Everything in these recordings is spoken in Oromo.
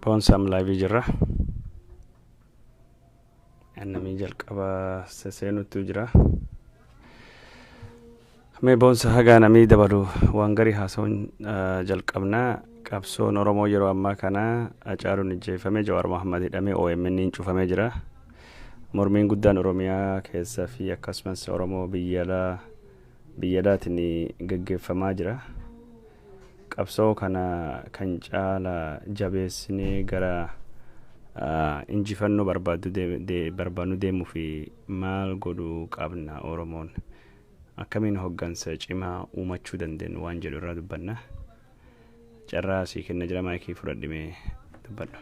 Boonsam live jirra. Annami jalqaba seseenutu jira. Mee boonsa haga nami dabalu waan gari haasawan jalqabna qabsoon Oromoo yeroo ammaa kana Hacaaluun ajjeefame Jawaar Mohammad hidhamee OMN cufamee jira. Mormiin guddaan Oromiyaa keessa fi akkasumas Oromoo biyyadaatiin gaggeeffamaa jira. Qabsoo kana kan caala jabeessinee gara injifannoo barbaannu deemuu fi maal godhuu qabna Oromoon akkamiin hoggansa cimaa uumachuu dandeenyu waan jedhu irraa dubbanna. Carraa sii kenna jira maayikii fudhadhimee dubbadhu.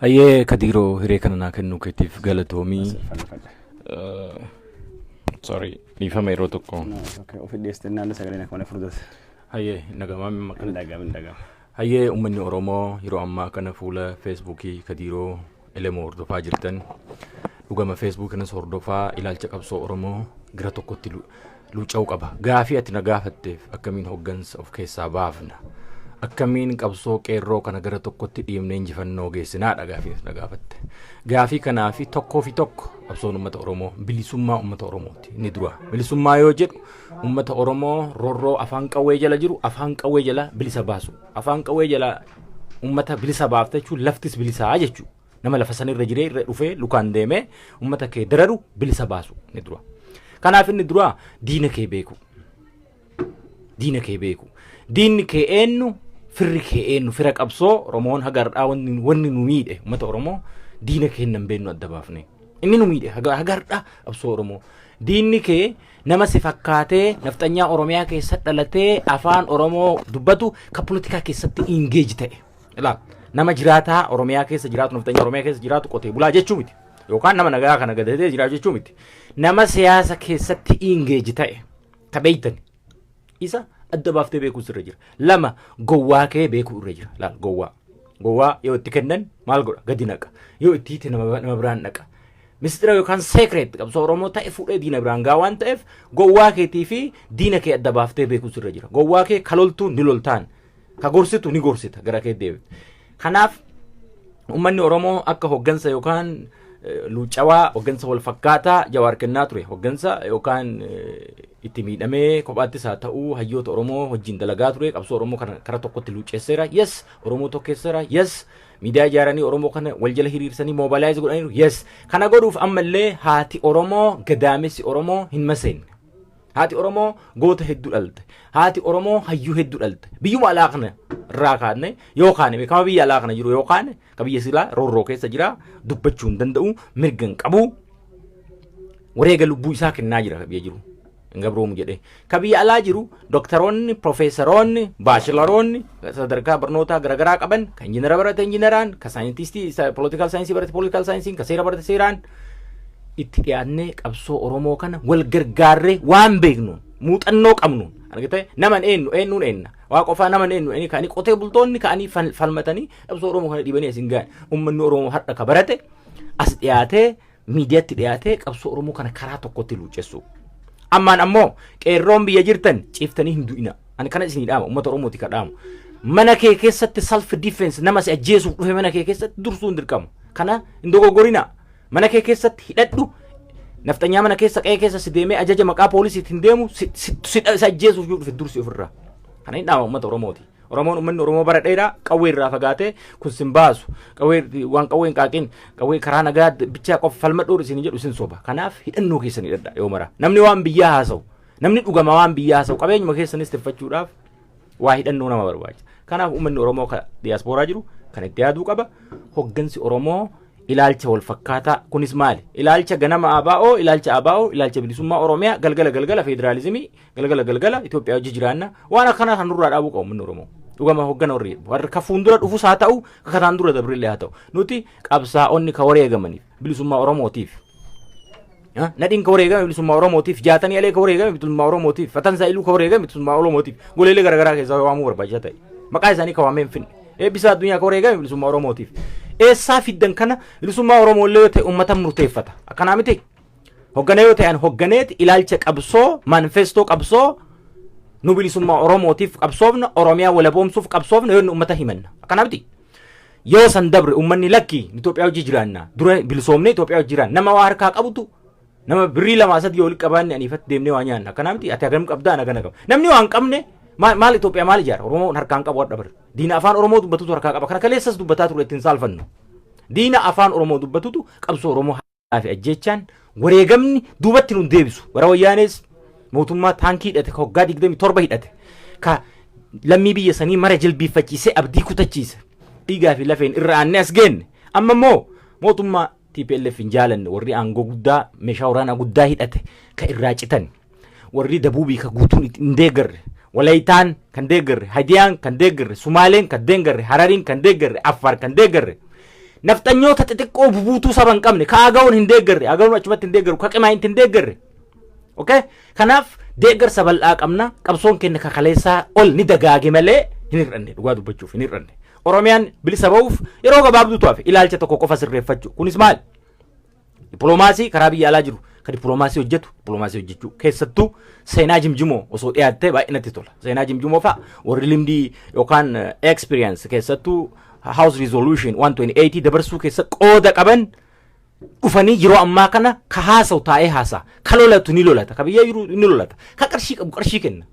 Ayyee Kadiiroo hiree kana naa kennuu keetiif galatoomii. Sorry, dhiifama yeroo tokko. Ofii dhiyeessannaan sagaleen akka mana furdate. Ayyee nagamaami maqaan. Ndagama. Ayyee uummanni Oromoo yeroo ammaa kana fuula Feesbuukii Kadiiroo Elemoo hordofaa jirtan. Dhugama Feesbuuk kanas hordofaa ilaalcha qabsoo Oromoo gara tokkotti luuca'uu qaba. Gaafii ati na gaafatteef akkamiin hoggansa of keessaa baafna. Akkamiin qabsoo qeerroo kana gara tokkotti dhiibnee injifannoo geessinaadha gaafii na gaafatte. Gaafii kanaafi tokkoo fi tokko qabsoon uummata Oromoo bilisummaa uummata Oromooti ni dura. Bilisummaa yoo jedhu uummata Oromoo rorroo afaan qawwee jala jiru afaan qawwee jala bilisa baasu. Afaan qawwee jala uummata bilisa baafte jechuun laftis bilisaa jechuudha. Nama lafa sanirra jiree irra dhufee lukaan deemee uummata kee dararu bilisa baasu ni dura. Kanaaf inni dura diina kee beeku. Diina kee beeku. Diinni kee eenyu firri kee eenyu fira qabsoo Oromoon hagardhaa wanni nu miidhe uummata Oromoo diina kee nan beennu adda baafne. Inni nu miidhe hagardhaa qabsoo Oromoo. Diinni kee nama si fakkaatee naftanyaa Oromiyaa keessa dhalatee afaan Oromoo dubbatu ka politikaa keessatti engage ta'e. Ilaa nama jiraataa Oromiyaa keessa jiraatu naftanyaa Oromiyaa keessa jiraatu qotee bulaa jechuu miti. Yookaan nama nagaa kana gadatee jiraatu jechuu miti. Nama siyaasa keessatti engage ta'e tabeeytan isa adda baaftee beekuu irra jira. Lama gowwaa kee beekuu irra jira. Laal gowwaa yoo itti kennan maal godha gadi naqa. Yoo itti hiite nama biraan naqa. Mistira yookaan secret qabsoo Oromoo ta'e fuudhee diina biraan gaa waan ta'eef gowwaa keetii fi diina kee adda baaftee beekuu irra jira. Gowwaa kee kaloltuu ni loltaan ka gorsitu ni gorsita gara kee deebite. Kanaaf uummanni Oromoo akka hoggansa yookaan luucawaa hoggansa wal fakkaataa Jawaar kennaa ture. Hoggansa yookaan itti miidhamee kophaattis haa ta'uu hayyoota Oromoo wajjin dalagaa ture. Qabsoo Oromoo kana karaa tokkotti luuceesseera. Yes, Oromoo tokkeesseera. Yes, miidiyaa ijaaranii Oromoo kana wal jala hiriirsanii mobilaayiz godhaniiru. Yes, kana godhuuf ammallee haati Oromoo gadaamessi Oromoo hin maseenne. Haati Oromoo goota hedduu dhalte. Haati Oromoo hayyuu hedduu dhalte. Biyyuma alaa kana irraa kaanne yookaan beekama biyya alaa kana jiru yookaan ka biyya silaa roorroo keessa jira dubbachuu hin danda'u mirga hin qabu wareega lubbuu isaa kennaa jira biyya jiru. Gabroomu jedhee ka biyya alaa jiru doktoroonni profeesaroonni baachelaroonni sadarkaa barnootaa garaagaraa qaban kan injiinara barate injiinaraan ka saayintistii political saayinsii barate political saayinsiin ka seera barate seeraan itti dhiyaannee qabsoo Oromoo kana wal gargaarree waan beeknu muuxannoo qabnu argite naman eenyuun eenna waa qofaa naman eenyu kaanii qotee bultoonni kaanii falmatanii qabsoo Oromoo kana dhibanii asin gaan uummanni Oromoo har'a ka barate as dhiyaatee miidiyaatti dhiyaatee qabsoo Oromoo kana karaa tokkotti luucessu. Ammaan ammoo qeerroon biyya jirtan ciiftanii hin du'ina. Ani kana isinii dhaama uummata Oromooti ka dhaamu. Mana kee keessatti self defense nama si ajjeesuuf dhufe mana kee keessatti dursuu hin dirqamu. Kana hin dogoggorina. Mana kee keessatti hidhadhu naftanyaa mana keessa qe'ee keessa si deemee ajaja maqaa poolisiitiin deemu si ajjeesuuf yoo dhufe dursi ofirraa. Kana hin dhaama uummata Oromooti. Oromoon uummanni Oromoo bara dheeraa qawwee irraa fagaatee kun sin baasu qawwee waan qawwee hin qaaqin qawwee karaa nagaa bichaa qofa falmadhuu isin jedhu isin soba. Kanaaf hidhannoo keessanii dhadha yoo mara. Namni waan biyyaa haasa'u namni dhugama waan biyyaa haasa'u qabeenyuma keessanis tiffachuudhaaf waa hidhannoo nama barbaachisa. Kanaaf uummanni Oromoo ka diyaaspooraa jiru kan itti yaaduu qaba. Hoggansi Oromoo ilaalcha wal fakkaataa kunis maali? Ilaalcha ganama ABO, ilaalcha bilisummaa Oromiyaa, galgala federaalizimii, galgala Itoophiyaa hojii jiraanna waan akkana kan nurraa dhaabuu qabu uummanni Oromoo. Dhugama hoggana warri warra ka fuuldura dhufus haa ta'u ka kataan dura dabrillee haa ta'u nuti qabsaa'onni ka wareegamaniif bilisummaa Oromootiif nadhiin ka wareegame bilisummaa Oromootiif jaatanii alee ka wareegame bilisummaa Oromootiif fatansaa iluu ka wareegame bilisummaa Oromootiif goleelee garaagaraa keessaa waamuu barbaachisaa ta'e maqaa isaanii ka waameen finne eebbisaa addunyaa ka wareegame bilisummaa Oromootiif eessaa fiddan kana bilisummaa Oromoollee yoo ta'e uummata murteeffata akkanaa miti hoggana yoo ta'an hogganeeti ilaalcha qabsoo manifestoo qabsoo nu bilisummaa Oromootiif qabsoofna Oromiyaa walaboomsuuf qabsoofna yoo uummata himanna akkanaa miti yoo san dabre ummanni lakki Itoophiyaa hojii jiraanna dura bilisoomne Itoophiyaa hojii jiraan nama waa harkaa qabutu nama birrii lama sadii yoo qabaanne ani ifatti deemnee waa nyaanna kana miti ati hagam qabdaa na kana qaba namni waan qabne maal Itoophiyaa maal ijaara Oromoon harkaan qabu wadha bar diina afaan Oromoo dubbatutu harkaa qaba kana kaleessas dubbataa ture ittiin saalfannu diina afaan Oromoo dubbatutu qabsoo Oromoo fi ajjechaan wareegamni duubatti nun deebisu wara wayyaanes mootummaa taankii hidhate hoggaa 27 hidhate ka lammii biyya sanii mara jilbiiffachiisee abdii kutachiise dhiigaa fi lafeen irra aanne as geenne amma immoo mootummaa TPLF hin jaalanne warri aangoo guddaa meeshaa waraanaa guddaa hidhate ka irraa citan warri dabuubii ka guutuun hin deeggarre walaytaan kan deeggarre hadiyaan kan deeggarre sumaaleen kan deeggarre harariin kan deeggarre affaar kan deeggarre naftanyoota xixiqqoo bubuutuu saban qabne ka agaawun hin deeggarre agaawun achumatti hin deeggarru ka qimaa hin deeggarre okay kanaaf deeggarsa bal'aa qabna qabsoon keenya ka kaleessaa ol ni dagaage malee hin hir'anne dhugaa dubbachuuf hin hir'anne Oromiyaan bilisa ba'uuf yeroo gabaabduu tu'aaf ilaalcha tokko qofa sirreeffachuu kunis maal dippiloomaasii karaa biyya alaa jiru ka dippiloomaasii hojjechuu keessattuu seenaa jimjimoo osoo dhiyaattee baay'inatti tola seenaa jimjimoo fa'a warri limdii yookaan experience keessattuu house resolution 128 dabarsuu keessa qooda qaban dhufanii yeroo ammaa kana ka haasa'u taa'ee haasa'a ka lolatu ni lolata ka biyya jiru ni lolata ka qarshii qabu qarshii kenna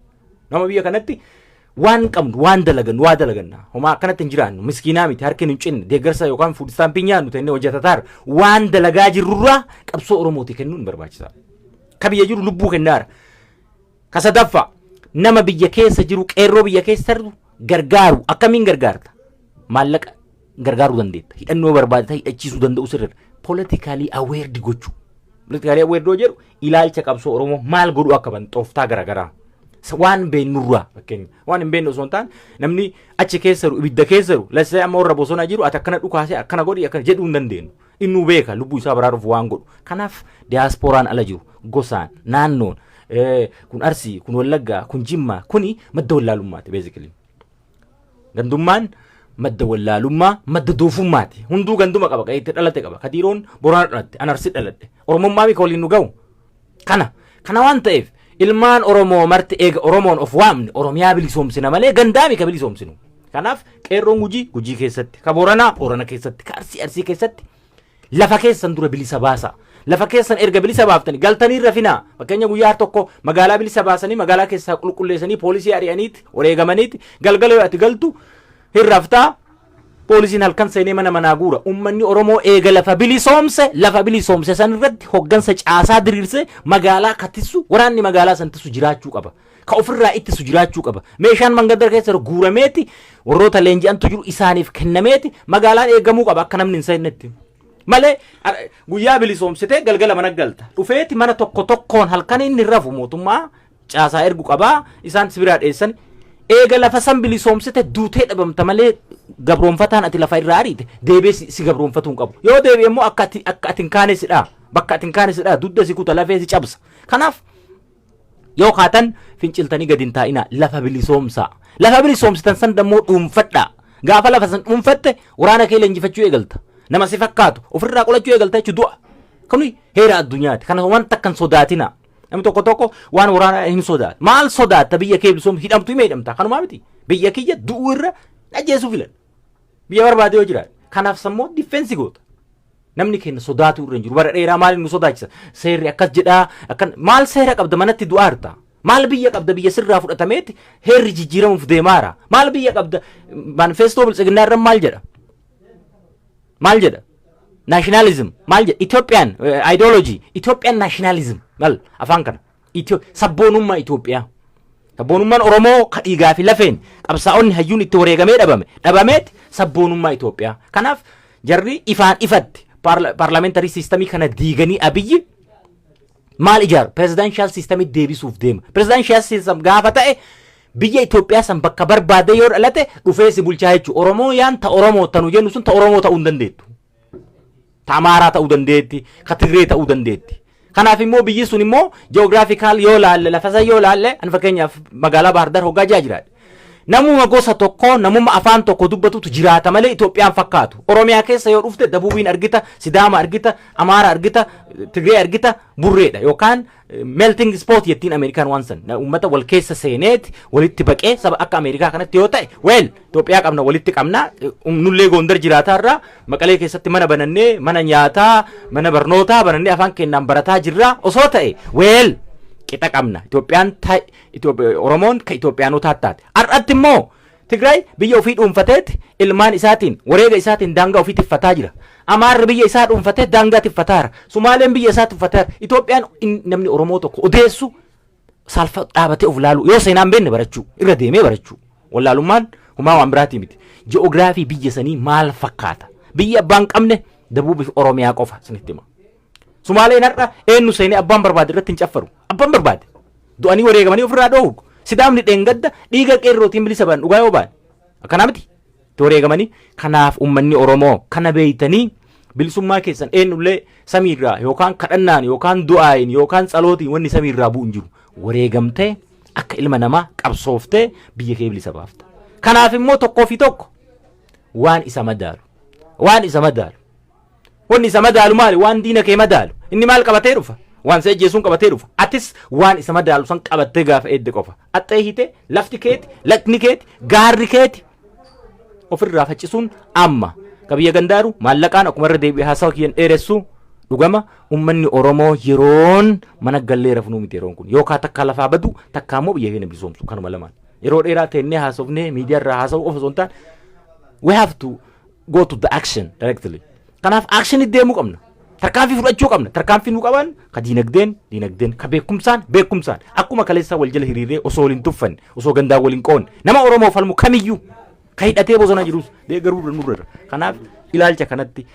nama biyya kanatti waan qabnu waan dalagannu waa dalaganna homaa akkanatti hin jiraannu miskiinaa miti harki hin cinne deeggarsa yookaan fuud istaampii nyaannu tennee hojjetataa waan dalagaa jirrurraa qabsoo Oromooti kennuun barbaachisaa ka biyya jiru lubbuu kennaara ka sadaffaa nama biyya keessa jiru qeerroo biyya keessa jiru gargaaru akkamiin gargaarta maallaqa gargaaruu dandeetta hidhannoo barbaadata hidhachiisuu danda'u sirriidha politically aware gochuu politically aware doo jedhu ilaalcha qabsoo Oromoo maal godhu akka ban xooftaa garagaraa waan beennurraa fakkeenya waan hin beenne osoo hin taane namni achi keessa jiru ibidda keessa jiru lasee amma warra bosona jiru ati akkana dhukaasee akkana godhi akkana jedhuu hin dandeenyu innuu beeka lubbuu isaa baraaruuf waan godhu kanaaf diyaaspooraan ala jiru gosaan naannoon kun Arsii kun Wallaggaa kun Jimmaa kuni madda wallaalummaati basically gandummaan madda wallaalummaa madda doofummaati hunduu ganduma qaba qayyatti dhalate qaba kadiiroon Boorana dhalate an Arsii dhaladhe Oromummaa mi ka waliin nu ga'u kana waan ta'eef ilmaan Oromoo marti eega Oromoon of waamne Oromiyaa bilisoomsina malee gandaami ka bilisoomsinu kanaaf qeerroon gujii keessatti ka Boorana keessatti ka Arsii keessatti lafa keessan dura bilisa baasa lafa keessan erga bilisa baaftani galtanii rafinaa fakkeenya guyyaa tokko magaalaa bilisa baasanii magaalaa keessaa qulqulleessanii poolisii ari'aniiti wareegamaniiti galgala ati galtu hirraftaa poolisiin halkan seenee mana guura ummanni Oromoo eega lafa bilisoomse san irratti hoggansa caasaa diriirse magaalaa kattisu waraanni magaalaa santisu jiraachuu qaba ka ofirraa ittisu jiraachuu qaba meeshaan mangadar keessa guurameeti warroota leenji'antu jiru isaaniif kennameeti magaalaan eegamuu qaba akka namni hin seennetti malee guyyaa bilisoomsite galgala mana galta dhufeeti mana tokkoon halkan inni rafu mootummaa caasaa ergu qabaa isaan sibiraa dheessan eega lafa san bilisoomsite duutee dhabamta malee gabroonfataan ati lafa irraa ariite deebee si gabroonfatuun qabu yoo deebee immoo akka atin kaanesidha bakka atin kaanesidha dudda si kuta lafee si cabsa kanaaf yoo kaatan finciltanii gadi hin taa'ina lafa bilisoomsitan san dammoo dhuunfadha gaafa lafa san dhuunfatte waraana kee leenjifachuu eegalta nama si fakkaatu ofirraa qolachuu eegalta jechuun du'a kuni heera addunyaati kana wanta kan sodaatina namni tokko waan waraana hin sodaatu maal sodaata biyya kee bilisoom hidhamtu himee hidhamta kanumaa miti biyya kiyya du'uu irra ajjeesuu filan biyya barbaade yoo jiraate kanaaf sammoo difeensi goota namni keenya sodaatu irra hin jiru bara dheeraa maaliin nu sodaachisa seerri akkas jedhaa akkan maal seera qabda manatti du'aa harta maal biyya qabda biyya sirraa fudhatameeti heerri jijjiiramuuf deemaara maal biyya qabda manifestoo biltsiginnaa irra maal jedha nationalism maal jedha Ethiopian ideology Ethiopian nationalism mal afaan kana sabboonummaa Itoophiyaa sabboonummaan Oromoo ka dhiigaa fi lafeen qabsaa'onni hayyuun itti wareegamee dhabameeti sabboonummaa Itoophiyaa kanaaf jarri ifaan ifatti parliamentary systemii kana diiganii abiyyi maal ijaaru presidential systemii deebisuuf deema presidential system gaafa ta'e biyya Itoophiyaa san bakka barbaade yoo dhalate dhufee si bulchaa jechuu Oromoo yaan ta Oromoo tanu jennu sun ta Oromoo ta'uu hin dandeettu ta Amaaraa ta'uu dandeetti ka Tigree ta'uu dandeetti kanaaf immoo biyyi sun immoo geographical yoo laalle lafa san yoo laalle an fakkeenyaaf magaalaa Bahar Dar hoggaa jiraadhe namuma gosa tokko namuma afaan tokko dubbatutu jiraata malee Itoophiyaan fakkaatu. Oromiyaa keessa yoo dhufte Dabuubiin argita, Sidaama argita, Amaara argita, Tigree argita, Burreedha yookaan melting spot jettiin Ameerikaan waan san. Uummata wal keessa seeneeti walitti baqee saba akka Ameerikaa kanatti yoo ta'e Itoophiyaa qabna walitti qabna nullee Gondar jiraatarraa Maqalee keessatti mana banannee mana nyaataa mana barnootaa banannee afaan kennaan barataa jirra osoo ta'e qixa qabna. Itoophiyaan Oromoon ka Itoophiyaanotaa taate. Har'atti immoo Tigraay biyya ofii dhuunfateeti ilmaan isaatiin wareega isaatiin daangaa ofii tiffataa jira. Amaarri biyya isaa dhuunfatee daangaa tiffataara. Sumaaleen biyya isaa tiffataara. Itoophiyaan namni Oromoo tokko odeessu salphaa dhaabatee of laalu yoo seenaan beenne barachuu irra deemee barachuu. Wallaalummaan humaa waan biraatii miti. Ji'oogiraafii biyya sanii maal fakkaata? Biyya abbaan qabne Dabuubii fi Oromiyaa qofa sinitti hima. Sumaaleen har'a eenyu seenee abbaan barbaade irratti hin caffaru. Abbaan barbaade du'anii wareegamanii ofirraa dhoowwu. Sidaamni dheengadda dhiiga qeerrootiin bilisa ba'an dhugaa yoo ba'an akkana miti itti wareegamanii. Kanaaf uummanni Oromoo kana beeytanii bilisummaa keessan eenyullee samiirraa yookaan kadhannaan yookaan du'aayin yookaan tsalootiin wanni samiirraa bu'u hin jiru. Wareegamtee akka ilma namaa qabsooftee biyya kee bilisa baafta. Kanaaf immoo tokkoo fi tokko waan isa madaalu wanni isa madaalu maali? Waan diina kee madaalu inni maal qabatee dhufa? Waan seejjeesuun qabatee dhufa. Atis waan isa madaalu san qabattee gaafa eedde qofa. Axxee hiite lafti keeti laqni keeti gaarri keeti ofirraa faccisuun amma qabiyya gandaaru maallaqaan akkuma irra deebi'ee haasawa kiyyan dheeressu dhugama uummanni Oromoo yeroon mana gallee rafnuu miti yeroon kun yookaan takka lafaa badu takka immoo biyya keenya bilisoomsu kanuma lamaan yeroo dheeraa teennee haasofnee miidiyaa irraa haasa'u qofa osoo hin taane we have to go to the action directly. Kanaaf action deemuu qabna. Tarkaanfii fudhachuu qabna. Tarkaanfii nu qaban ka diinagdeen ka beekumsaan akkuma kaleessa wal jala hiriiree osoo waliin tuffanne osoo gandaa waliin qoonne nama Oromoo falmu kamiyyuu ka hidhatee bosona jirus deeggaruu nurra. Kanaaf ilaalcha kanatti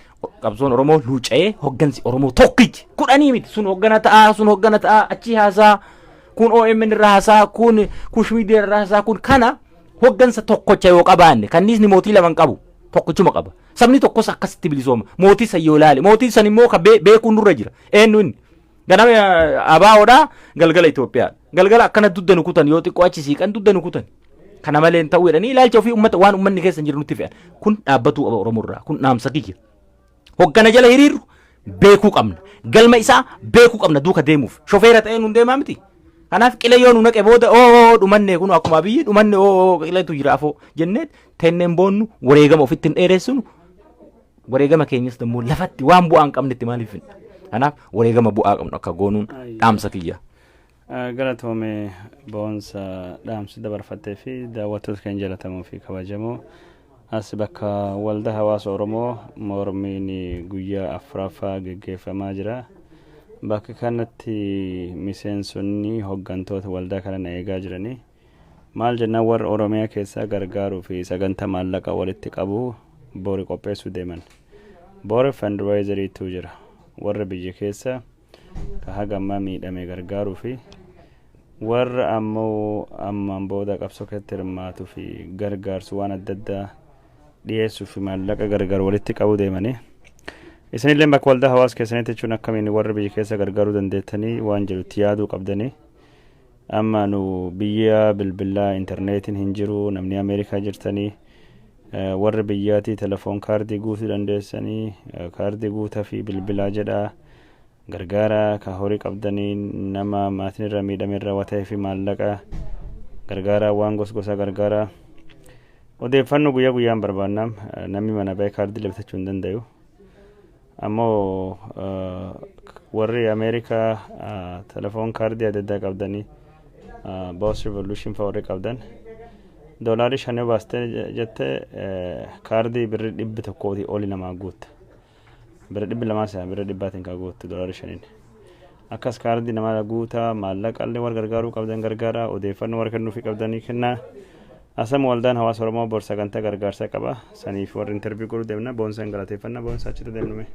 qabsoon Oromoo luuca'ee hoggansi Oromoo tokkichi kudhanii miti sun hoggana ta'a achi haasaa kun OMN irraa haasaa kun Kush Media irraa haasaa kun kana hoggansa tokkocha yoo qabaanne kanniisni mootii lama qabu tokkochuma qaba. Sabni tokkos akkasitti bilisooma. Mootii san yoo ilaale mootii san immoo ka beekuun nurra jira. Eenyu inni ganama abaawoodhaa galgala Itoophiyaa galgala akkana duddanu kutan yoo xiqqoo achi siiqan duddanu kutan. Kana malee ta'uu jedhanii ilaalcha ofii uummata waan uummanni keessa jiru nutti fe'an. Kun dhaabbatu qaba Oromoorraa. Kun dhaamsa kiyya. Hoggana jala hiriirru beekuu qabna. Galma isaa beekuu qabna duuka deemuuf. Shofeera ta'ee nun deemaa miti. Kanaaf qilee yoo nu naqe booda dhumanne kun akkuma biyyi dhumanne qileetu jira afoo jennee tenneen boonnu wareegama ofitti hin dheeressinu. Wareegama keenyas immoo lafatti waan bu'aa hin qabnetti maaliif hin. Kanaaf wareegama bu'aa qabnu akka goonuun dhaamsa kiyya. Galatoome boonsa dhaamsi dabarfattee fi daawwattoota keenya jaalatamoo fi kabajamoo as bakka waldaa hawaasa Oromoo mormiin guyyaa afuraffaa geggeeffamaa jira. Bakka kanatti miseensonni hoggantoota waldaa kana eegaa jiranii maal jennaan warra Oromiyaa keessaa gargaaruu fi sagantaa maallaqa walitti qabu boori qopheessuu deeman. Boori fundraiseriitu jira. Warra biyya keessa ka hagammaa miidhame gargaaruu fi warra ammoo ammaan booda qabsoo keessatti hirmaatuu fi gargaarsu waan adda addaa dhiyeessuu fi maallaqa gargaar walitti qabu deemanii. Isinillee bakka waldaa hawaasa keessanitti jechuun akkamiin warra biyya keessa gargaaruu dandeettanii waan jedhutti yaaduu qabdanii. Amma nu biyya bilbilaa intarneetiin hin jiru namni Ameerikaa jirtanii warra biyyaatii telefoon kaardii guutuu dandeessanii kaardii guutaa fi bilbilaa jedhaa gargaara ka horii qabdanii nama maatiin irra miidhame irra watee fi maallaqa gargaara waan gosa gargaara odeeffannoo guyyaa guyyaan barbaannam namni mana ba'ee kaardii labtachuu hin danda'u. Ammoo warri Ameerikaa telefoon kaardii adda addaa qabdanii Boss Revolution fa warri qabdan doolarii 5 baastee jette kaardii birri 100 oli namaa guutta. Birri 200 birri 100 ka guutta doolarii 5. Akkas kaardii namaa guuta maallaqa illee war gargaaruu qabdan gargaara odeeffannoo war kennuufii qabdanii kenna. Asam waldaan hawaasa Oromoo bor sagantaa gargaarsa qaba. Saniif warri interview godhuu deemna boonsan galateeffannaa boonsa achitti deemnume.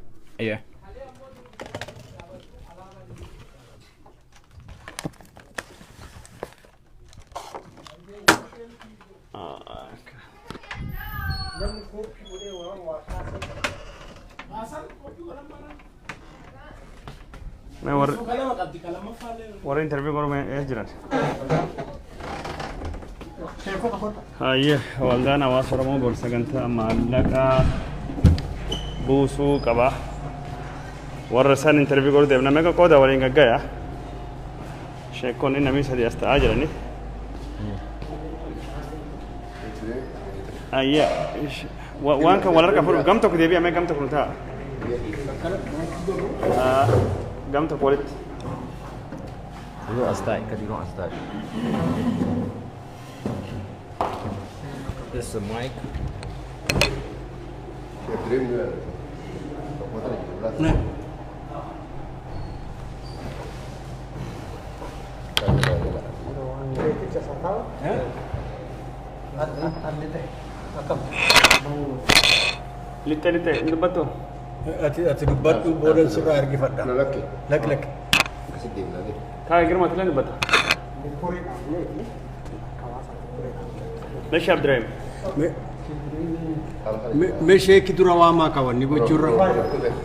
Warri interview godhuu jiran. Hayyee waldaan hawaasa Oromoo bor sagantaa maallaqaa buusuu qaba. Warra isaan interviyuu godhu deemna meeqa qooda waliin gaggaya. Sheekonni namni sadii as ta'aa jirani. Hayyee waan kan wal harka fuudhu gam tokko deebi'amee gam tokko ta'a. Gam tokko walitti. Diroo as taa'e ka diroo as taa'e. This is a mic. Lite dubbatu. Ati dubbatu booda sirraa argifadha. Lak. Kaa girma tilan dubbata. Meeshaa Abdirahim. Mee sheekii dura waamaa qabanni gochuurra.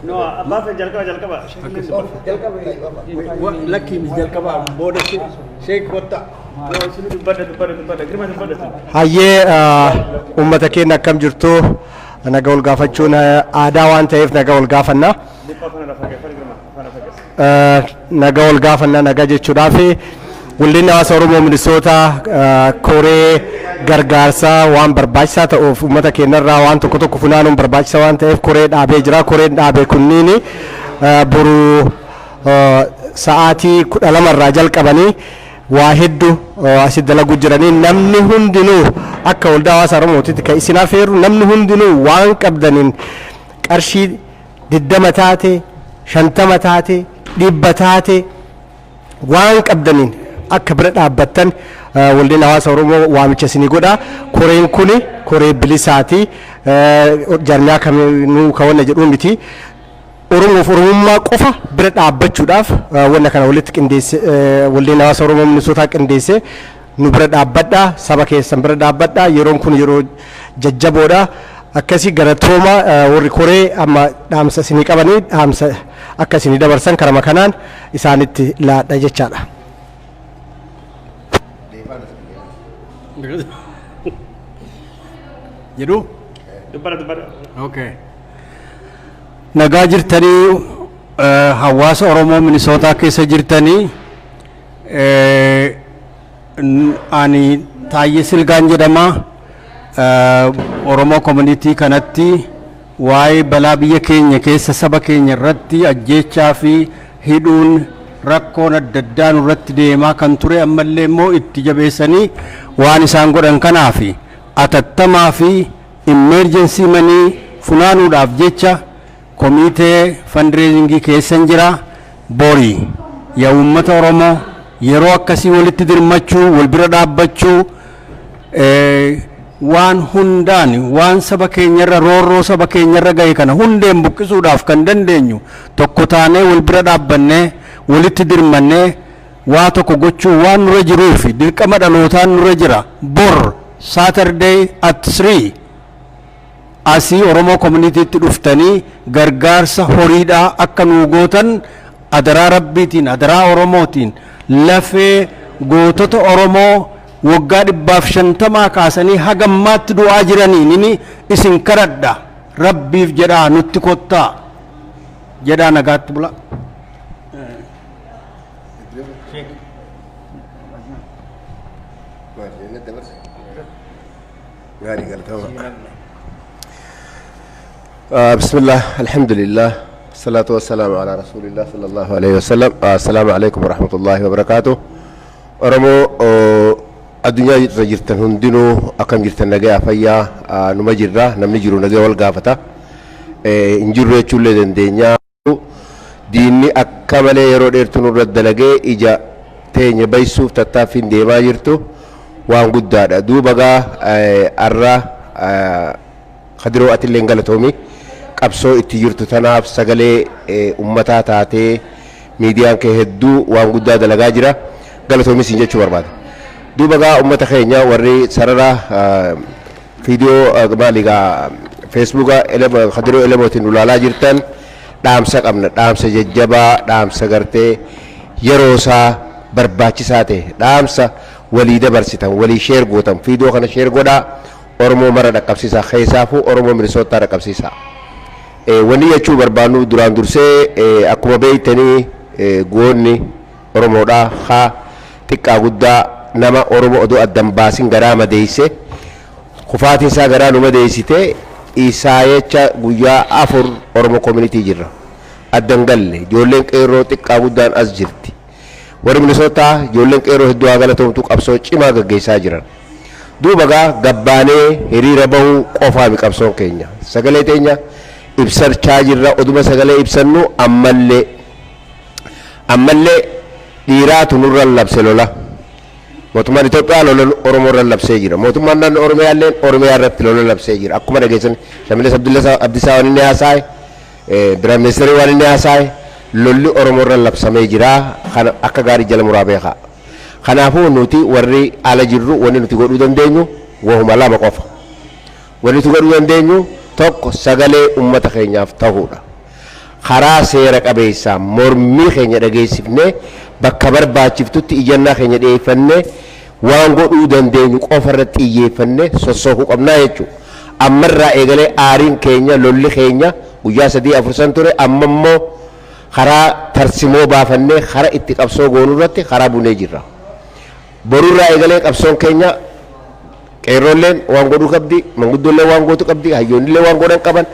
No abbaa fi jalqaba. Lakkiin jalqaba booda sheekii kotta. Dubbata girma dubbata. Hayyee uummata keenya akkam jirtu naga wal gaafachuun aadaa waan ta'eef naga wal gaafannaa. Naga wal gaafannaa naga jechuudhaaf waldaan hawaasa Oromoo Minnesota koree gargaarsaa waan barbaachisaa ta'uuf uummata keenyarraa waan tokko funaanuun barbaachisaa waan ta'eef koree dhaabee jira. Koreen dhaabee kunniin boru sa'aatii 12 irraa jalqabanii waa hedduu asii dalaguu jiranii namni hundinuu akka waldaa hawaasa Oromootitti kan isin affeeru namni hundinuu waan qabdaniin qarshii 20 taate 50 taate 100 taate waan qabdaniin akka bira dhaabbattan waldaan hawaasa Oromoo waamicha isinii godha. Koreen kuni koree bilisaati. Jarmiyaa kaminuu kawanna jedhu miti. Oromoof Oromummaa qofa bira dhaabbachuudhaaf wanna kana walitti qindeesse waldaan hawaasa Oromoo Minnesota qindeesse nu bira dhaabbadha. Saba keessan bira dhaabbadha. Yeroon kun yeroo jajjaboodha. Akkasii galatooma warri koree amma dhaamsa isinii qabanii dhaamsa akka isinii dabarsan karama kanaan isaanitti laadha jechaadha. Jedhu? Dubbata. Okay. Nagaa jirtanii hawaasa Oromoo Minnesota keessa jirtanii ani Taayyee Silgaan jedhama. Oromoo community kanatti waa'ee balaa biyya keenya keessa saba keenya irratti ajjeechaa fi hidhuun rakkoon adda addaa nurratti deemaa kan ture ammallee immoo itti jabeessanii waan isaan godhan kanaaf atattamaa fi emergency money funaanuudhaaf jecha komitee fundraisingii keessan jira. Borii yaa uummata Oromoo yeroo akkasii walitti dirmachuu wal bira dhaabbachuu waan hundaan waan saba keenyarra roorroo saba keenyarra ga'e kana hundeen buqqisuudhaaf kan dandeenyu tokko taanee wal bira dhaabbannee walitti dirmannee waa tokko gochuu waan nurra jiruuf dirqama dhalootaan nurra jira. Bor Saturday at 3 asii Oromoo communitytti dhuftanii gargaarsa horiidhaa akka nuu gootan adaraa Rabbiitiin adaraa Oromootiin lafee gootota Oromoo waggaa 150 kaasanii hagammaatti du'aa jiraniin inni isin kadhadha Rabbiif jedhaa nutti kottaa jedhaa nagaatti bula. بسم الله الحمد لله الصلاة والسلام على رسول الله صلى الله عليه وسلم. السلام عليكم ورحمة الله وبركاته. Oromoo addunyaa jirtan hundinuu akkam jirtan nagaa fayyaa numa jirra namni jiru nagaa wal gaafata hin jirru jechuullee dandeenya. Diinni akka malee yeroo dheertuu nurra dalagee ija teenya baysuuf tattaaffiin deemaa jirtu waan guddaadha. Duuba gaa arra kadiroo atillee galatoomi qabsoo itti jirtu tanaaf sagalee ummataa taatee miidiyaan kee hedduu waan guddaa dalagaa jira. Galatoomi siin jechuu barbaada. Duuba gaa ummata keenya warri sarara viidiyoo maaligaa feesbuuka kadiroo elemootiin ulaalaa jirtan dhaamsa qabna dhaamsa jajjabaa dhaamsa gartee yeroo isaa barbaachisaa ta'e dhaamsa walii dabarsitan walii sheer gootan fiidoo kana sheer godhaa Oromoo mara dhaqqabsiisaa keessaafuu Oromoo Minisootaa dhaqqabsiisaa. Wanni jechuu barbaannu duraan dursee akkuma beeytanii goonni Oromoodhaa haa xiqqaa guddaa nama Oromoo odoo addan baasin garaa madeeyse kufaatiin isaa garaa nu madeeysite isaa jecha guyyaa 4 Oromoo community jirra addan galle ijoolleen qeerroo xiqqaa guddaan as jirti warri Minisootaa ijoolleen qeerroo hedduu haa galatoomtu qabsoo cimaa gaggeessaa jiran duuba gaa gabbaanee hiriira bahuu qofaami qabsoon keenya sagalee teenya ibsachaa jirra oduma sagalee ibsannu ammallee dhiiraatu nurra labse lola mootummaan Itoophiyaa lola Oromoo irra labsee jira mootummaan naannoo Oromiyaalleen Oromiyaa irratti lola labsee jira akkuma dhageessan Shamilees Abdiisaa waan inni haasa'e Biraam Ministeerii waan inni haasa'e lolli Oromoo irra labsamee jira kana akka gaarii jala muraa beekaa kanaafuu nuti warri ala jirru wanni nuti godhuu dandeenyu wahuma lama qofa wanni nuti godhuu dandeenyu tokko sagalee ummata keenyaaf ta'uudha karaa seera qabeessaa mormii keenya dhageessifnee bakka barbaachiftutti ijannaa keenya dhiyeeffannee waan godhuu dandeenyu qofa irratti xiyyeeffannee sossookuu qabnaa jechuudha ammarraa eegalee aariin keenya lolli keenya guyyaa 3-4 ture amma immoo karaa tarsimoo baafannee karaa itti qabsoo goonuu irratti karaa bunee jirra borurraa eegalee qabsoon keenya qeerroolleen waan godhuu qabdi manguddoolleen waan gootu qabdi hayyoonnillee waan godhan qaban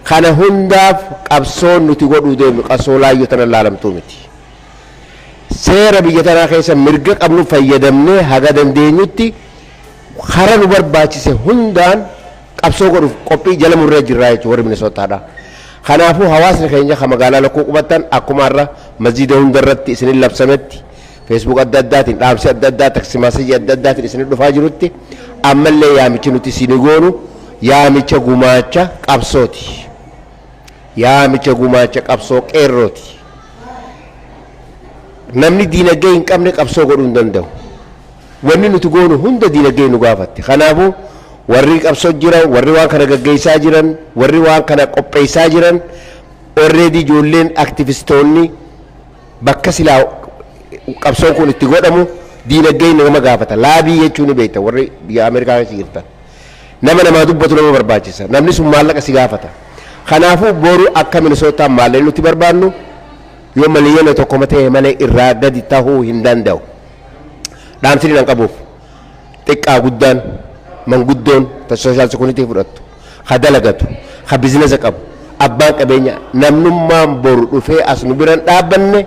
kana hundaaf qabsoon nuti godhuu deemnu qabsoo laayyoo tana laalamtuu miti seera biyya tanaa keessa mirga qabnu fayyadamnee haga dandeenyutti karaa nu barbaachise hundaan qabsoo godhuuf qophii jala murree jirraa jechuudha warri Minisootaadha kanaafuu hawaasni keenya kan magaalaa lakkuu qubattan akkuma irra masjiida hundarratti isinin labsametti Facebook adda addaatiin dhaamsi adda addaa taksimaasii adda addaatiin isinin dhufaa jirutti ammallee yaamichi nuti isin goonu yaamicha gumaacha qabsooti yaamicha gumaacha qabsoo qeerrooti namni diinagdee hin qabne qabsoo godhuu hin danda'u wanni nuti goonu hunda diinagdee nu gaafatte kanaafuu warri qabsoo jiran warri waan kana gaggeessaa jiran warri waan kana qopheessaa jiran already ijoolleen aktivistoonni bakka silaa qabsoon kun itti godhamu diinagdee nama gaafata laabii jechuun ni beekta warri biyya Ameerikaa keessa jirtan nama namaa dubbatu nama barbaachisa namni sun maallaqa si gaafata kanaafuu boru akka Minisootaan maallaqa nuti barbaannu yoo miliyoona tokko matee malee irraa gadi tahuu hin danda'u dhaamsiin an qabuuf xiqqaa guddaan manguddoon ta social security fudhattu ha dalagatu ha bizinesa qabu abbaan qabeenya namnummaan boru dhufee as nu biran dhaabbanne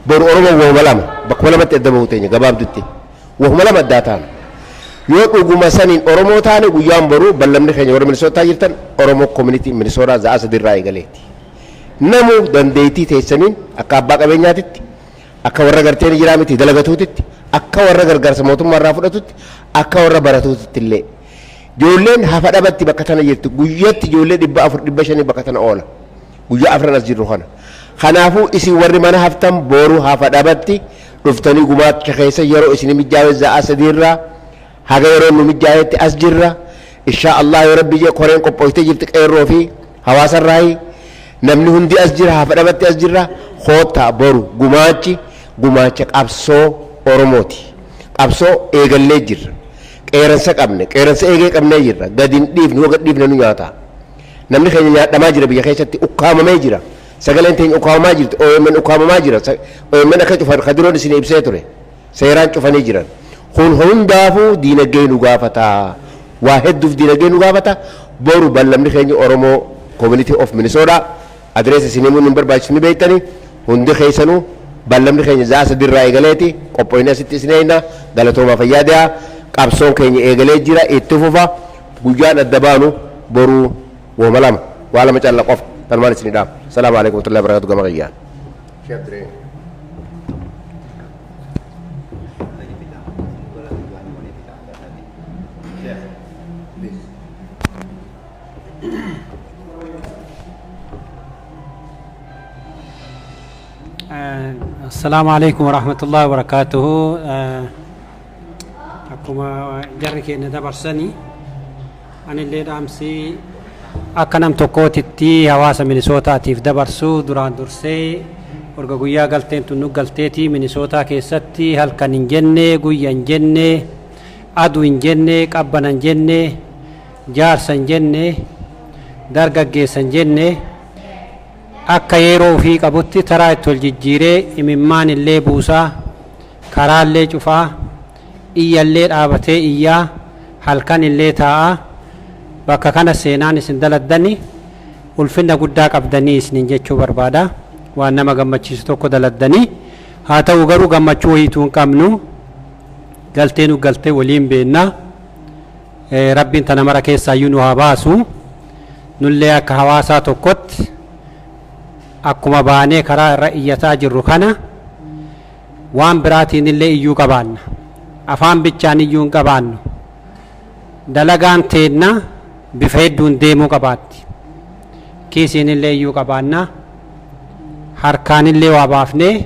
boru Oromoo wahuma lama bakkuma lamatti adda bahuu teenya gabaabdutti wahuma lama addaa taana yoo dhuguma saniin Oromoo taane guyyaan boru ballamni keenya warra Minisootaa jirtan Oromoo community Minisootaa za'a sadirraa eegaleeti namu dandeettii teessaniin akka abbaa qabeenyaatitti akka warra garteen jiraa miti dalagatuutitti akka warra gargaarsa mootummaa irraa fudhatutti akka warra baratuutitti illee ijoolleen hafa dhabatti bakka tana jirti guyyatti ijoollee 400-500 bakka tana oola guyyaa afran as jirru kana kanaafuu isin warri mana haftan boru hafa dhabatti dhuftanii gumaacha keessa yeroo isin mijaa'e za'a sadiirraa haga yeroo nu mijaayetti as jirra insha Allah yoo rabbi jee koreen qophooytee jirti qeerroo fi hawaasa irraa namni hundi as jira hafa dhabatti as jirra hoota boru gumaacha qabsoo Oromooti qabsoo eegallee jirra qeeransa qabne qeeransa eegee qabnee jirra gadin dhiifni yoo gadhiifne nu nyaata namni keenya nyaadhamaa jira biyya keessatti ukkaamamee jira sagaleen teenya ukkaamamaa jirti OMN ukkaamamaa jira OMN akka cufan kadiroon isin ibsee ture seeraan cufanii jiran kun hundaafuu diinagdee nu gaafata waa hedduuf diinagdee nu gaafata boru ballamni keenya Oromoo community of Minnesota adrees isin himuun hin barbaachisni beektanii hundi keessanuu ballamni keenya za'a sadirraa eegaleeti qophoyna asitti isin eeyna galatoomaa fayyaadhaa qabsoon keenya eegalee jira itti fufa guyyaan adda baanu boru wama lama waa lama calla qofa tanumaan isin dhaam salaamu alaykum warahmatullahi wabarakatuh gama qayyaan السلام عليكم ورحمة الله وبركاته أكما جرك إن دبرسني أنا اللي دامسي أكنم تقوت التي هواس Minisootaa تيف دبرسو دران درسي orga guyyaa galteen tun nu galteetii Minisootaa keessatti halkan hin jenne guyyaa hin jenne aduu hin jenne qabbana hin jenne jaarsa hin jenne dargaggeessa hin jenne akka yeroo ofii qabutti taraa itti ol jijjiiree imimmaan illee buusaa karaallee cufaa iyyallee dhaabatee iyyaa halkan illee taa'aa bakka kana seenaan isin daladdanii ulfinna guddaa qabdanii isinin jechuu barbaada. Waan nama gammachiisu tokko daladdanii haa ta'u garuu gammachuu wayiituu hin qabnu galtee nu galtee waliin beennaa rabbiin tana mara keessaayyuu nu haa baasu nullee akka hawaasaa tokkotti akkuma baanee karaa irra iyyataa jirru kana waan biraatiin illee iyyuu qabaanna afaan bichaan iyyuu hin qabaannu dalagaan teenna bifa hedduun deemuu qabaatti kiisiin illee iyyuu qabaanna harkaan illee waa baafnee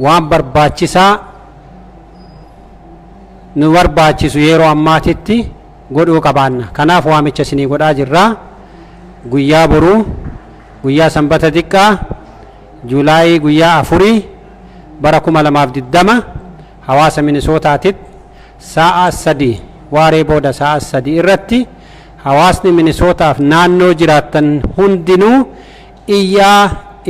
waan barbaachisaa nu barbaachisu yeroo ammaatitti godhuu qabaanna. Kanaaf waamicha isinii godhaa jirraa guyyaa boruu guyyaa sanbata xiqqaa Juulaayii guyyaa 4 bara 2020 hawaasa Minisootaatitti sa'a 3 waaree booda sa'a 3 irratti hawaasni Minisootaaf naannoo jiraattan hundinuu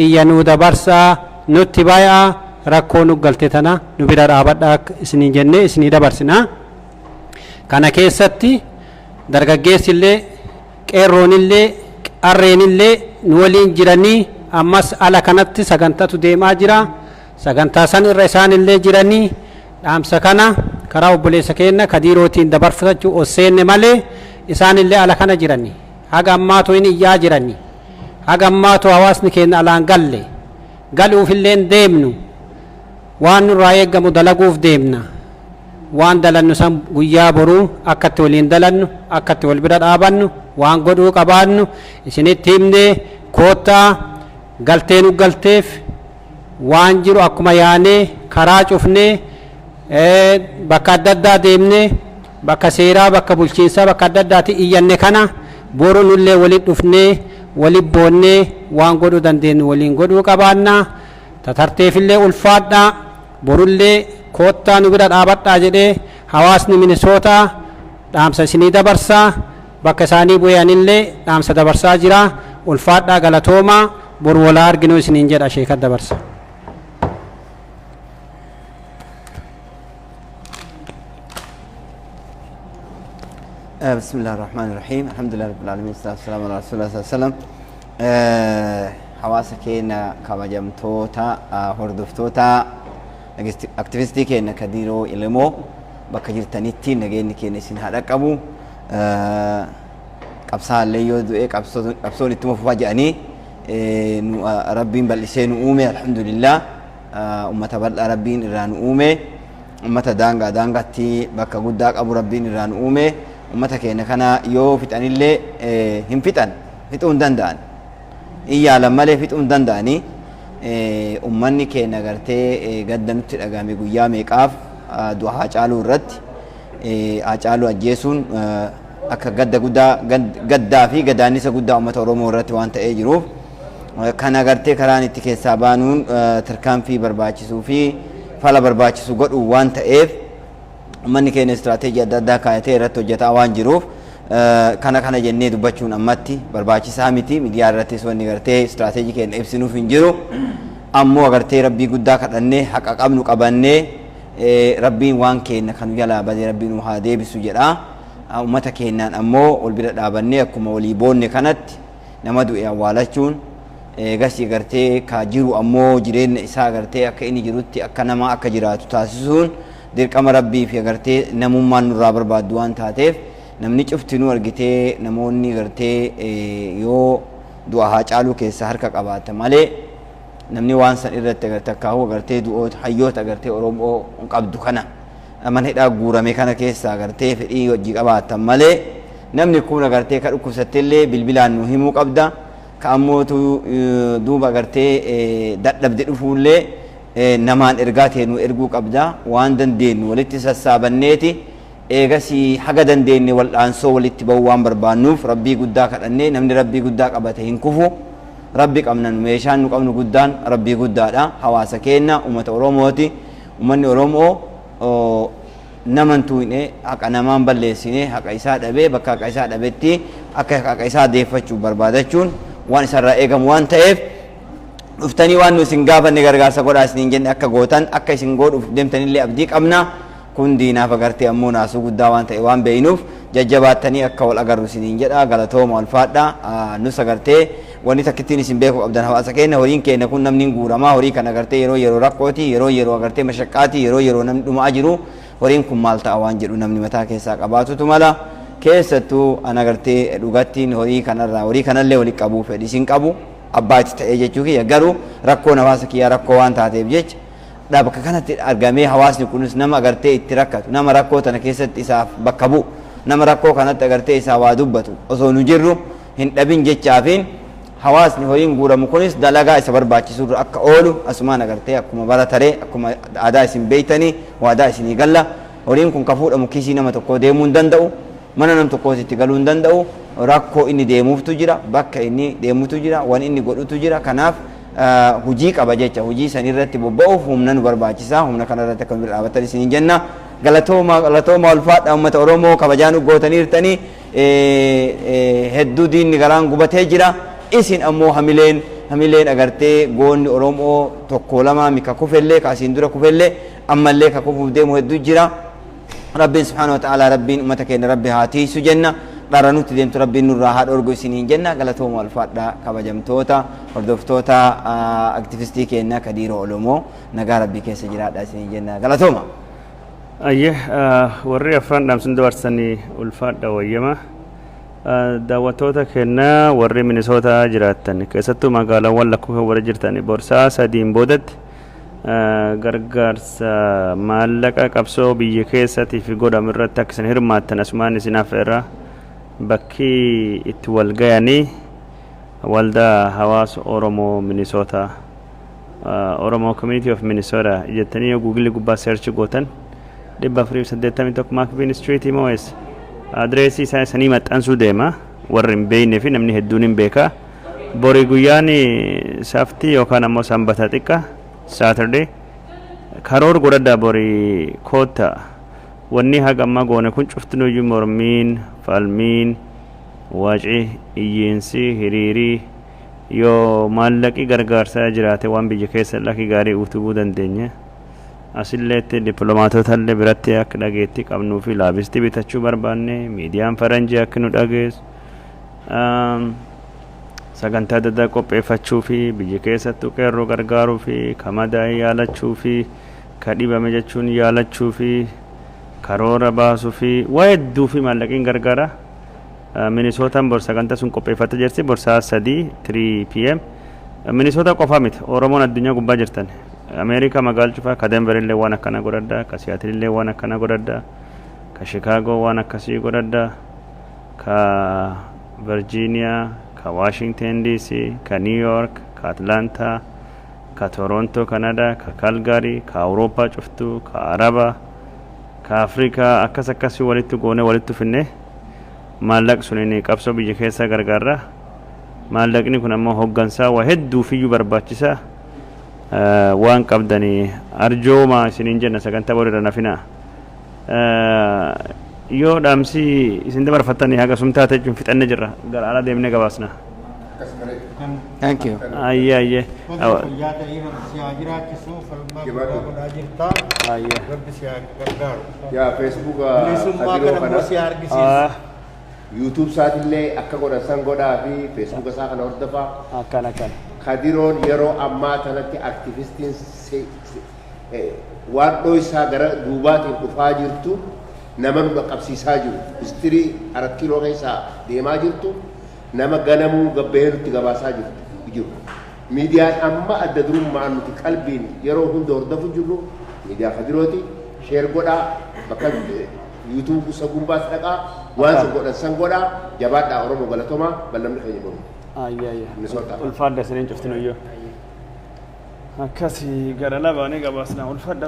iyyanuu dabarsaa nutti baay'aa rakkoo nu galte tana nu bira dhaabadhaa isinii jennee isinii dabarsinaa. Kana keessatti dargaggeessillee qeerroonillee qarreenillee nu waliin jiranii ammas ala kanatti sagantatu deemaa jira. Sagantaa san irra isaanillee jiranii dhaamsa kana karaa obboleessa keenya Kadiirootiin dabarfachuu osseenne malee isaanillee ala kana jiranii haga ammaatu hin iyyaa jiranii haga ammaatu hawaasni keenya alaan galle galuufillee deemnu waan nurraa eeggamu dalaguuf deemna waan dalannu san guyyaa boruu akkatti waliin dalannu akkatti wal bira dhaabannu waan godhuu qabaannu isinitti himnee koottaa galtee nu galteef waan jiru akkuma yaanee karaa cufnee bakka adda addaa deemnee bakka seeraa bakka bulchiinsaa bakka adda addaatti iyyanne kana boru nullee walitti dhufnee walitti boonnee waan godhuu dandeenyu waliin godhuu qabaannaa tatarteefillee ulfaadhaa borullee koottaa nu bira dhaabadhaa jedhee hawaasni Minisootaa dhaamsa isinii dabarsaa bakka isaanii bu'anillee dhaamsa dabarsaa jira ulfaadhaa galatoomaa boru walaa arginu isiniin jedha sheekat dabarsa. بسم الله الرحمن الرحيم الحمد لله رب العالمين والصلاة والسلام على رسول الله صلى الله عليه وسلم حواسا كينا كبجمتوتا هردفتوتا اكتيفيستي كينا كديرو إلمو بكا جرتانيتي نجيني كينا سين هذا كابو قبصا ليو دوئي قبصو نتمو فواجعني ربين بالإسين أومي الحمد لله أمتا بل ربين إران أومي أمتا دانغا تي بكا قداك أبو ربين إران أومي ummata keenya kana yoo fixanillee hin fixuu hin danda'an iyyaalan malee fixuu hin danda'anii ummanni keenya gartee gadda nutti dhagahame guyyaa meeqaaf du'a Haacaaluu irratti Haacaaluu ajjeesuun akka gaddaa fi gadaannisa guddaa ummata Oromoo irratti waan ta'ee jiruuf kana gartee karaan itti keessaa baanuun tarkaanfii barbaachisuu fi fala barbaachisu godhuu waan ta'eef ummanni keenya istiraatiijii adda addaa kaayatee irratti hojjetaa waan jiruuf kana jennee dubbachuun ammatti barbaachisaa miti miidiyaa irrattis wanni gartee istiraatiijii keenya ibsinuuf hin jiru ammoo agartee rabbii guddaa kadhannee haqa qabnu qabannee rabbiin waan keenya kan jalaa badee rabbiin haa deebisu jedha ummata keenyaan ammoo wal bira dhaabannee akkuma walii boonne kanatti nama du'e awwaalachuun gasii gartee ka jiru ammoo jireenya isaa gartee akka inni jirutti akka nama akka jiraatu taasisuun dirqama rabbii fi agartee namummaan nurraa barbaaddu waan taateef namni cuftinuu argitee namoonni gartee yoo du'a Haacaaluu keessa harka qabaata malee namni waan san irratti agartee akkaahu agartee du'oota hayyoota agartee Oromoo qabdu kana mana hidhaa guurame kana keessa agartee fedhii hojii qabaatan malee namni kun agartee ka dhukkubsatteillee bilbilaan nu himuu qabda ka ammootu duuba agartee dadhabde dhufuullee namaan ergaa ta'e nu erguu qabda waan dandeenyu walitti sassaabanneeti eegasii haga dandeenye wal'aansoo walitti ba'uu waan barbaannuuf rabbii guddaa kadhannee namni rabbii guddaa qabate hin kufu rabbi qabna meeshaan nu qabnu guddaan rabbii guddaadha hawaasa keenya ummata oromooti ummanni oromoo naman tuine haqa namaan balleessine haqa isaa dhabee bakka haqa isaa dhabetti akka haqa isaa deeffachuu barbaadachuun waan isarraa eegamu waan ta'eef dhuftanii waan nu isin gaafanne gargaarsa godhaa isiniin jenne akka gootan akka isin godhuuf deemtanillee abdii qabna kun diinaaf agartee ammoo naasuu guddaa waan ta'e waan beeynuuf jajjabaattanii akka wal agarru isiniin jedha galatooma ulfaadha nus agartee wanni takkittiin isin beekuu qabdan hawaasa keenya horiin keenya kun namni guuramaa horii kan agartee yeroo rakkooti yeroo agartee mashaqqaati yeroo namni dhumaa jiru horiin kun maal ta'a waan jedhu namni mataa keessaa qabaatutu mala keessattuu an agartee dhugattiin horii kanallee walitti qabuu fedhi isin qabu abbaatti ta'ee jechuu kiyya garuu rakkoo hawaasa kiyyaa rakkoo waan taateef jecha bakka kanatti argamee hawaasni kunis nama agartee itti rakkatu nama rakkoo tana keessatti isaaf bakka bu'u nama rakkoo kanatti agartee isaa waa dubbatu osoo nu jirru hin dhabin jechaafiin hawaasni horiin guuramu kunis dalagaa isa barbaachisurra akka oolu asumaan agartee akkuma barataree akkuma aadaa isin beeytanii waadaa isinii galla horiin kun ka fuudhamu kisii nama tokkoo deemuu hin danda'u mana nam tokkootitti galuu hin danda'u rakkoo inni deemuuftu jira bakka inni deemutu jira waan inni godhutu jira kanaaf hujii qaba jecha hujii san irratti bobba'uuf humna nu barbaachisaa humna kana irratti akka nu dhaabattan isiniin jenna galatooma ulfaadha ummata oromoo kabajaan gootaniirtanii hedduu diinni garaan gubatee jira isin ammoo hamileen agartee goonni oromoo tokko lama mika kufellee kaasiin dura kufellee ammallee ka kufuuf deemu hedduu jira rabbiin subhaanahu wa ta'ala rabbiin ummata keenya rabbi haa tiisu jenna dhara nutti deemtu rabbiin nurraa haa dhorgu isiniin jenna galatooma ulfaadha kabajamtoota hordoftoota aktivistii keenya kadiiroo olomoo nagaa rabbii keessa jiraadha isiniin jenna galatooma ayyee warri afran dhaamsun dabarsanii ulfaadha wayyama daawwattoota keenya warri minisoota jiraattan keessattuu magaalaawwan lakkuu warra jirtan borsaa sadiin boodatti gargaarsa maallaqa qabsoo biyya keessatiif godhamu irratti akka isin hirmaattan asumaan isinaaf irraa bakki itti wal gayanii waldaa hawaasa oromoo minisoota oromoo community of minnesota jettanii yoo guugilii gubbaa search gootan 481 Macbean Street MOS adreesii isaa isanii maxxansuu deema warri hin beekne fi namni hedduun hin beeka borii guyyaan saftii yookaan ammoo sanbata xiqqa Saturday karoor godhadhaa borii koota wanni haga amma goone kun cuftinuyyuu mormiin falmiin waacii iyyiinsi hiriirii yoo maallaqii gargaarsaa jiraate waan biyya keessa lakki gaarii utubuu dandeenya asilleetti dippiloomaatotallee biratti akka dhageetti qabnuu fi laabisti bitachuu barbaanne miidiyaan faranjii akka nu dhageessu sagantaa adda addaa qopheeffachuu fi biyya keessattuu qeerroo gargaaruu fi kamadaa'ii yaalachuu fi kadhibame jechuun yaalachuu fi karoora baasuu fi waa hedduu fi maallaqiin gargaara minisootaan bor sagantaa sun qopheeffata jirti borsaa 3 PM minisoota qofa miti oromoon addunyaa gubbaa jirtan ameerikaa magaala cufaa ka denverillee waan akkana godhadha ka siyaatillee waan akkana godhadha ka shikaagoo waan akkasii godhadha ka virgiiniyaa ka washington DC ka new york ka atlanta ka toronto canada ka calgary ka awurooppaa cuftuu ka araba ka afrikaa akkasii walitti goone walitti finne maallaq suniin qabsoo biyya keessa gargaarra maallaqni kun ammoo hoggansaa waa hedduu fiyyuu barbaachisaa waan qabdanii arjooma isiniin jenna sagantaa borirra nafina yoo dhaamsi isin dabarfattanii haga sumtaa jechuun fixanne jirra gara ala deemnee gabaasna thank you ayye yaa Facebook YouTube saatillee akka godhasan godhaa fi Facebook isaa kana hordofaa akkana kadiroon yeroo ammaa kanatti aktivistiin waan dho'isaa gara duubaatiin dhufaa jirtu nama nu dhaqqabsiisaa jiru istirii 4 kiiloo keessaa deemaa jirtu nama ganamuu gabbahee nutti gabaasaa jiru miidiyaan amma adda durummaan nuti qalbiin yeroo hunda hordofu jirru miidiyaa kadirooti sheer godhaa bakka YouTube isa gumbaas dhaqaa waan san godhan san godhaa jabaadhaa oromoo galatomaa bal'amni keenya boru ulfaadha isiniin cuftinuyyuu akkasii gara labaanii gabaasna ulfaadha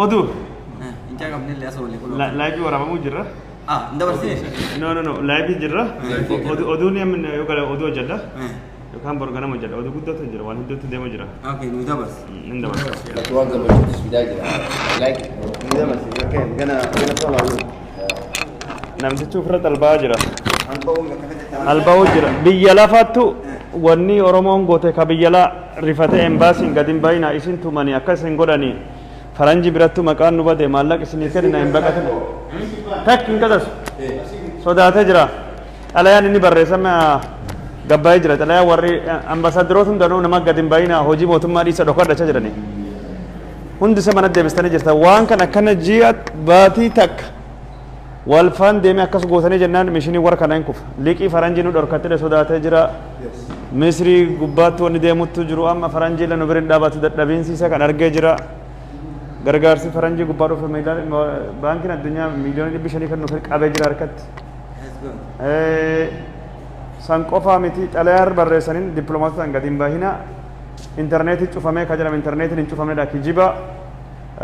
oduu laajii waraabamuu jirra dabarsine no live jirra oduu ni amna yookaan oduu jalla yookaan borgana mo jalla oduu guddatu jira waan hedduutu deema jira okay nu dabars ni dabarsa waan gammachuutis fidaa jira like ni dabarsa okay gana tola namtichi ufirra talbaa jira alba'uu jira biyya lafaattu wanni oromoon goote ka biyya la rifate embaasiin gadin baay'ina isin tumani akka isin godhani faranji birattu maqaan nu bade maallaq isinii kenna hin baqatan takk hin qadasu sodaatee jira xalayaan inni barreessame gabbaa'ee jira xalayaa warri ambasaadarootu hundanuu nama gadin baay'ina hojii mootummaa dhiisa dhokadhacha jirani hundi isa mana deebistanii jirta waan kan akkana ji'a baatii takka walfaan deemee akkas gootanii jennaan mishinii warra kana hin kufa liqii faranjii nu dhorkattee sodaatee jira misrii gubbaatti wanni deemuttu jiru amma faranjii lanu birin dhaabatu dadhabiinsiisa kan argee jira gargaarsi faranjii gubbaa dhufe baankiin addunyaa miiliyoona 500 kan nuuf qabee jira harkatti san qofaa miti xalayaa barreessaniin dippiloomaatotaan gadi hin baahina intarneetii cufamee ka jedhama intarneetiin hin cufamnedha kijiba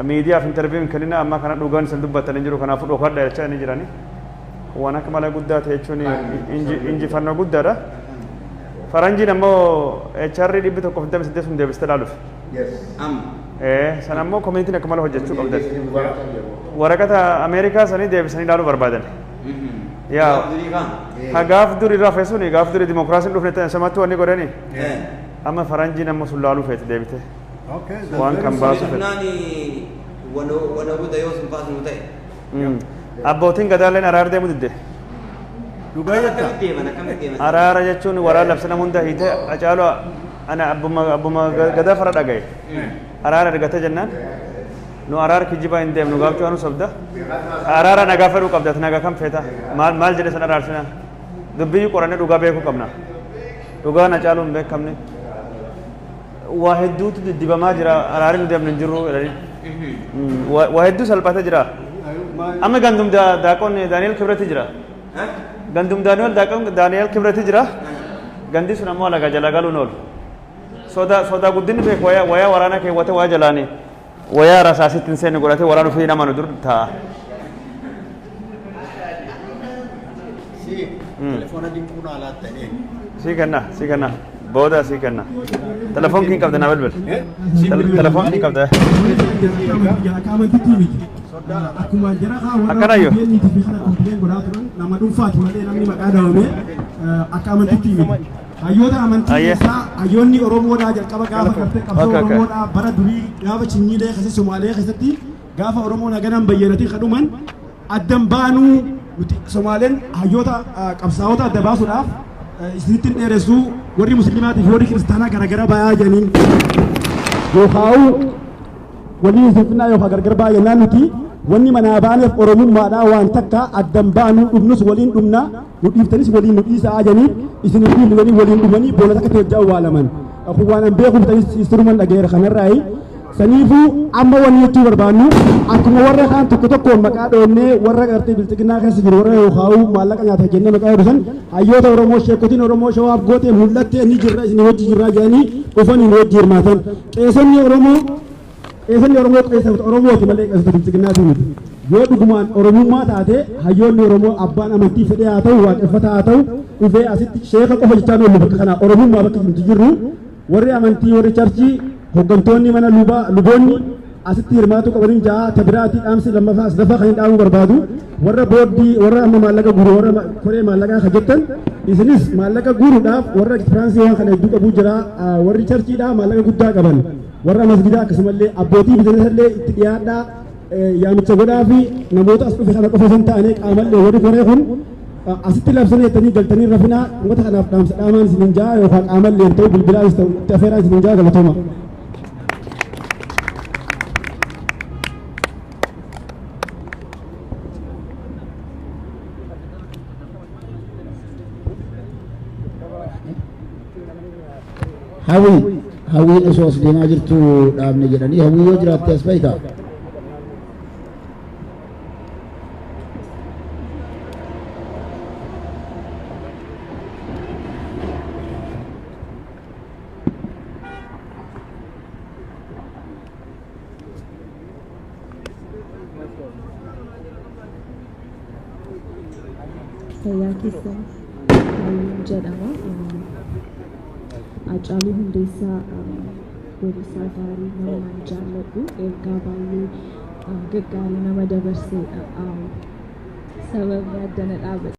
miidiyaaf intarviiwin kennina amma kana dhugaan isin dubbattan hin jiru kanaafuu dhokadha jechaa inni jirani waan akka malee guddaa ta'e jechuun injifannoo guddaadha faranjiin ammoo HR 158 sun deebistee ilaaluuf san ammoo koominitiin akka malee hojjechuu qabdan waraqata Ameerikaa sanii deebisanii ilaaluu barbaadan yaa gaaf durii rafee suni gaaf durii dimokiraasiin dhufne ta'e samatti wanni godhani amma faranjiin ammoo sun ilaaluu feete deebite waan kan baasu abbootiin gadaalleen araara deemu didde araara jechuun waraana labsana hunda hiite acaaloo ana abbuma gadaa fara dhagaye araara argate jennaan nu araara kijibaa hin deemnu gaaftii waan sobda araara nagaa fedhuu qabdat nagaa kam feeta maal jedhe san araarsina dubbii qorannee dhugaa beekuu qabna dhugaa na caaluu hin beekamne waa hedduutu diddibamaa jira araarri nu deemnu hin jirru waa hedduu salphatee jira amma gandum daaqoon daani'el kibrati jira gandum daani'el kibrati jira gandi sun ammoo alagaa jala galuun oolu sodaa guddinni beeku wayaa waraana keewwate waa jalaani wayaa rasaasitti hin seenne godhate waraana ofii nama nu dur taa'a sii kenna booda sii kenna telefoon kiin qabda naa bilbil telefoon kiin qabda akkanayyo nama dhuunfaati malee namni maqaa dhahamee akka amantiitti miti hayyoota amantii keessaa hayyoonni oromoodhaa jalqaba gaafa gartee qabsoo oromoodhaa bara durii gaafa chinyiilee keessatti somaalee keessatti gaafa oromoon haganan bayyanatii kadhuman addan baanuu nuti somaaleen hayyoota qabsaa'ota adda baasuudhaaf isinitti dheeressuu warri musliimaatiif warri kiristaanaa garagara bayaa jedhaniin yookaan waliin sinfinaa yookaan gargar bayaa jennaan nuti wanni manaa baaneef oromummaadhaa waan takka addan baanuu dhumnus waliin dhumna nu dhiiftanis waliin nu dhiisaa jedhanii isin dhiifni waliin dhumanii boolla takka ta'e waalaman kun waan an beekuuf ta'is istiruman dhageera kanarraayi saniifuu amma wanni jechuu barbaannu akkuma warra kaan tokko tokkoon maqaa dhoonnee warra gartee bilxiqinnaa keessa jiru warra yookaan maallaqa nyaata jennee maqaa heddusan hayyoota oromoo sheekotiin oromoo shawaaf gootee mul'atte inni jirra isin wajji jirraa jedhanii dhufanii nu wajji hirmaatan qeesonni oromoo qeessota oromooti malee qeessota bilxiqinnaa miti yoo dhugumaan oromummaa taate hayyoonni oromoo abbaan amantii fedhee haa ta'u waaqeffataa haa ta'u dhufee asitti sheeka qofa jechaan oolu bakka kanaa oromummaa bakka nuti jirru warri amantii warri charchii hoggantoonni mana luboonni asitti hirmaatu qabaniin ja'a tabiraatii dhaamsi lammaffaa sadaffaa kan hin dhaamuu barbaadu warra booddii warra amma maallaqa guuru warra koree maallaqaa kan jettan isinis maallaqa guuruudhaaf warra ekspiraansii waan kana hedduu qabuu jira warri charchiidhaa maallaqa guddaa qaban warra masgidaa akkasumallee abbootii bizinesallee itti dhiyaadhaa yaamicha godhaa fi namoota as dhufe kana qofa san ta'anii qaamallee warri koree kun asitti labsanii jettanii galtanii rafinaa uummata kanaaf dhaamsa dhaamaan isin hin ja'a yookaan qaamallee ta'u bilbilaanis ta'u itti afeeraan isin hin ja'a galatooma. hawwiin osoo as deemaa jirtu dhaabne jedhanii hawwii yoo jiraatte as baay'ata. fayyaa keessan jedhama. Hacaaluu Hundeessaa weellisaa gaarii namaan jaalladhu ergaa baay'ee gaggaarii nama dabarseedha. Sababni addana dhaabate.